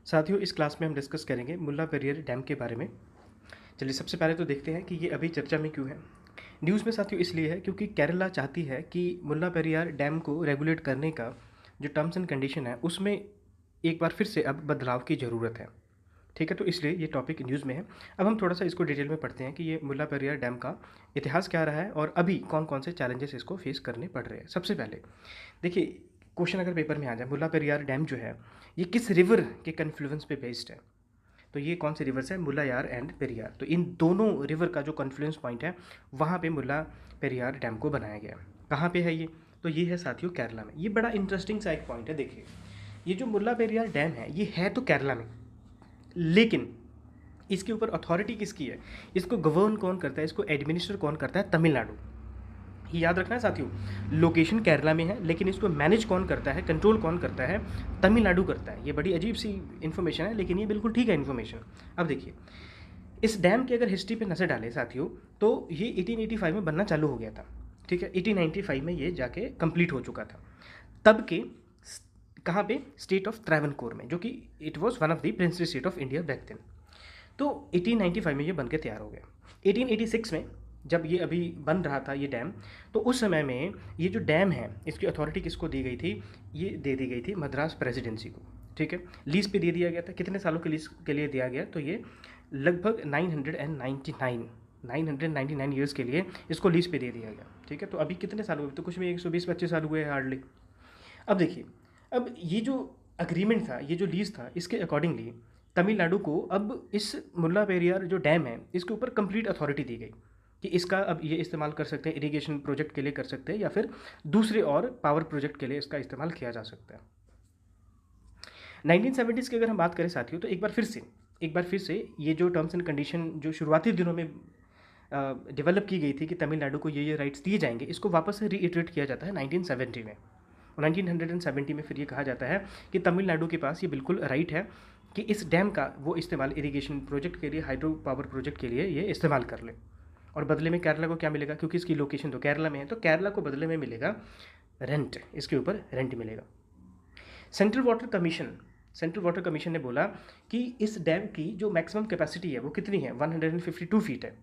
साथियों, इस क्लास में हम डिस्कस करेंगे मुल्ला पेरियार डैम के बारे में। चलिए सबसे पहले तो देखते हैं कि ये अभी चर्चा में क्यों है। न्यूज़ में साथियों इसलिए है क्योंकि केरला चाहती है कि मुल्ला पेरियार डैम को रेगुलेट करने का जो टर्म्स एंड कंडीशन है उसमें एक बार फिर से अब बदलाव की ज़रूरत है। ठीक है, तो इसलिए ये टॉपिक न्यूज़ में है। अब हम थोड़ा सा इसको डिटेल में पढ़ते हैं कि ये मुल्ला पेरियार डैम का इतिहास क्या रहा है और अभी कौन कौन से चैलेंजेस इसको फेस करने पड़ रहे हैं। सबसे पहले देखिए, क्वेश्चन अगर पेपर में आ जाए, मुल्ला पेरियार डैम जो है ये किस रिवर के कन्फ्लुएंस पे बेस्ड है। तो ये कौन से रिवर्स है? मुल्लायार एंड पेरियार। तो इन दोनों रिवर का जो कन्फ्लुएंस पॉइंट है वहाँ पे मुल्ला पेरियार डैम को बनाया गया है। कहाँ पे है ये? तो ये है साथियों केरला में। ये बड़ा इंटरेस्टिंग सा एक पॉइंट है। देखिए, ये जो मुल्ला पेरियार डैम है ये है तो केरला में, लेकिन इसके ऊपर अथॉरिटी किसकी है? इसको गवर्न कौन करता है, इसको एडमिनिस्टर कौन करता है? तमिलनाडु। ये याद रखना है साथियों, लोकेशन केरला में है लेकिन इसको मैनेज कौन करता है, कंट्रोल कौन करता है? तमिलनाडु करता है। ये बड़ी अजीब सी इन्फॉर्मेशन है लेकिन ये बिल्कुल ठीक है इन्फॉर्मेशन। अब देखिए, इस डैम की अगर हिस्ट्री पे नज़र डालें साथियों तो ये 1885 में बनना चालू हो गया था। ठीक है, 1895 में ये जाके कंप्लीट हो चुका था। तब के कहाँ पे? स्टेट ऑफ त्रावणकोर में, जो कि it was one of the princely state of India back then. तो 1895 में ये बन के तैयार हो गया। 1886 में जब ये अभी बन रहा था ये डैम, तो उस समय में ये जो डैम है इसकी अथॉरिटी किसको दी गई थी? ये दे दी गई थी मद्रास प्रेसिडेंसी को। ठीक है, लीज पे दे दिया गया था। कितने सालों के लीज के लिए दिया गया? तो ये लगभग 999 ईयर्स के लिए इसको लीज पे दे दिया गया। ठीक है, तो अभी कितने साल हुए? तो कुछ में 120-25 साल हुए हैं हार्डली। अब देखिए, अब ये जो अग्रीमेंट था, ये जो लीज था, इसके अकॉर्डिंगली तमिलनाडु को अब इस मुल्ला पेरियार जो डैम है इसके ऊपर कंप्लीट अथॉरिटी दी गई कि इसका अब ये इस्तेमाल कर सकते हैं, इरिगेशन प्रोजेक्ट के लिए कर सकते हैं या फिर दूसरे और पावर प्रोजेक्ट के लिए इसका इस्तेमाल किया जा सकता है। 1970s की अगर हम बात करें साथियों तो एक बार फिर से ये जो टर्म्स एंड कंडीशन जो शुरुआती दिनों में डेवलप की गई थी कि तमिलनाडु को ये राइट्स दिए जाएंगे, इसको वापस से रीइटरेट किया जाता है 1970 में। 1970 में फिर ये कहा जाता है कि तमिलनाडु के पास ये बिल्कुल राइट है कि इस डैम का वो इस्तेमाल इरिगेशन प्रोजेक्ट के लिए, हाइड्रो पावर प्रोजेक्ट के लिए ये इस्तेमाल कर ले। और बदले में केरला को क्या मिलेगा? क्योंकि इसकी लोकेशन तो केरला में है, तो केरला को बदले में मिलेगा रेंट, इसके ऊपर रेंट मिलेगा। सेंट्रल वाटर कमीशन ने बोला कि इस डैम की जो मैक्सिमम कैपेसिटी है वो कितनी है? 152 फीट है।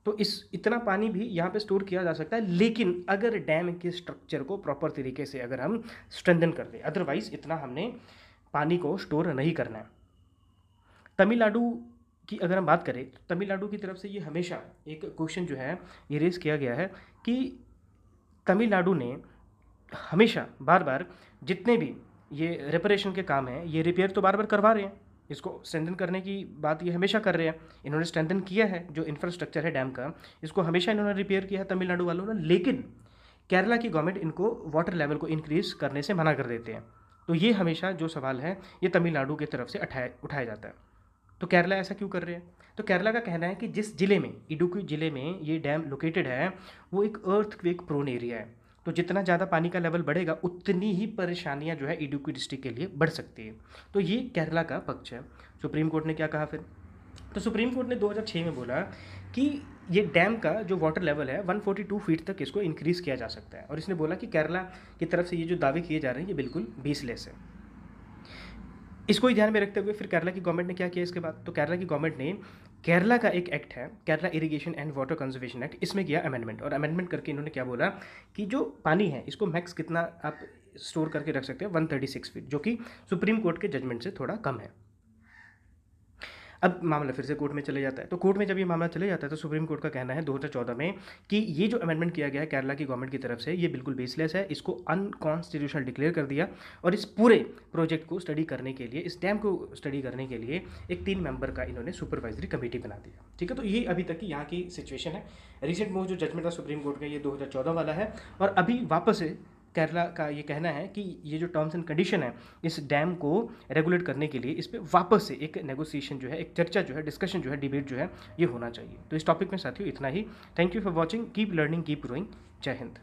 तो इस इतना पानी भी यहाँ पे स्टोर किया जा सकता है, लेकिन अगर डैम के स्ट्रक्चर को प्रॉपर तरीके से अगर हम स्ट्रेंथन कर दें, अदरवाइज इतना हमने पानी को स्टोर नहीं करना है। तमिलनाडु की अगर हम बात करें तो तमिलनाडु की तरफ से ये हमेशा एक क्वेश्चन जो है ये रेस किया गया है कि तमिलनाडु ने हमेशा बार बार जितने भी ये रिपेरेशन के काम हैं ये रिपेयर तो बार बार करवा रहे हैं, इसको स्ट्रेंथन करने की बात ये हमेशा कर रहे हैं। इन्होंने स्ट्रेंथन किया है जो इंफ्रास्ट्रक्चर है डैम का, इसको हमेशा इन्होंने रिपेयर किया है तमिलनाडु वालों ने, लेकिन केरला की गवर्नमेंट इनको वाटर लेवल को इंक्रीज करने से मना कर देते हैं। तो ये हमेशा जो सवाल है ये तमिलनाडु की तरफ से उठाया जाता है। तो केरला ऐसा क्यों कर रहे हैं? तो केरला का कहना है कि जिस जिले में, इडुक्की जिले में ये डैम लोकेटेड है वो एक अर्थक्वेक प्रोन एरिया है। तो जितना ज़्यादा पानी का लेवल बढ़ेगा उतनी ही परेशानियां जो है इडुक्की डिस्ट्रिक्ट के लिए बढ़ सकती है। तो ये केरला का पक्ष है। सुप्रीम कोर्ट ने क्या कहा फिर? तो सुप्रीम कोर्ट ने 2006 में बोला कि ये डैम का जो वाटर लेवल है 142 फीट तक इसको इंक्रीज़ किया जा सकता है। और इसने बोला कि केरला की तरफ से ये जो दावे किए जा रहे हैं ये बिल्कुल बेसलेस है। इसको ही ध्यान में रखते हुए फिर केरला की गवर्नमेंट ने क्या किया इसके बाद? तो केरला की गवर्नमेंट ने केरला का एक एक्ट है, Kerala irrigation and water conservation act, इसमें किया अमेंडमेंट। और अमेंडमेंट करके इन्होंने क्या बोला कि जो पानी है इसको मैक्स कितना आप स्टोर करके रख सकते हैं? 136 फीट, जो कि सुप्रीम कोर्ट के जजमेंट से थोड़ा कम है। अब मामला फिर से कोर्ट में चले जाता है। तो कोर्ट में जब ये मामला चले जाता है तो सुप्रीम कोर्ट का कहना है 2014 में कि ये जो अमेंडमेंट किया गया है केरला की गवर्नमेंट की तरफ से ये बिल्कुल बेसलेस है, इसको अनकॉन्स्टिट्यूशनल डिक्लेयर कर दिया। और इस पूरे प्रोजेक्ट को स्टडी करने के लिए, इस डैम को स्टडी करने के लिए एक 3 मेंबर का इन्होंने सुपरवाइजरी कमेटी बना दिया। ठीक है, तो ये अभी तक की यहाँ की सिचुएशन है। रिसेंट में जो जजमेंट था सुप्रीम कोर्ट का ये 2014 वाला है। और अभी वापस से केरला का ये कहना है कि ये जो टर्म्स एंड कंडीशन है इस डैम को रेगुलेट करने के लिए इस पर वापस से एक नेगोशिएशन जो है, एक चर्चा जो है, डिस्कशन जो है, डिबेट जो है ये होना चाहिए। तो इस टॉपिक में साथियों इतना ही। Thank you for watching. Keep learning, keep growing. जय हिंद।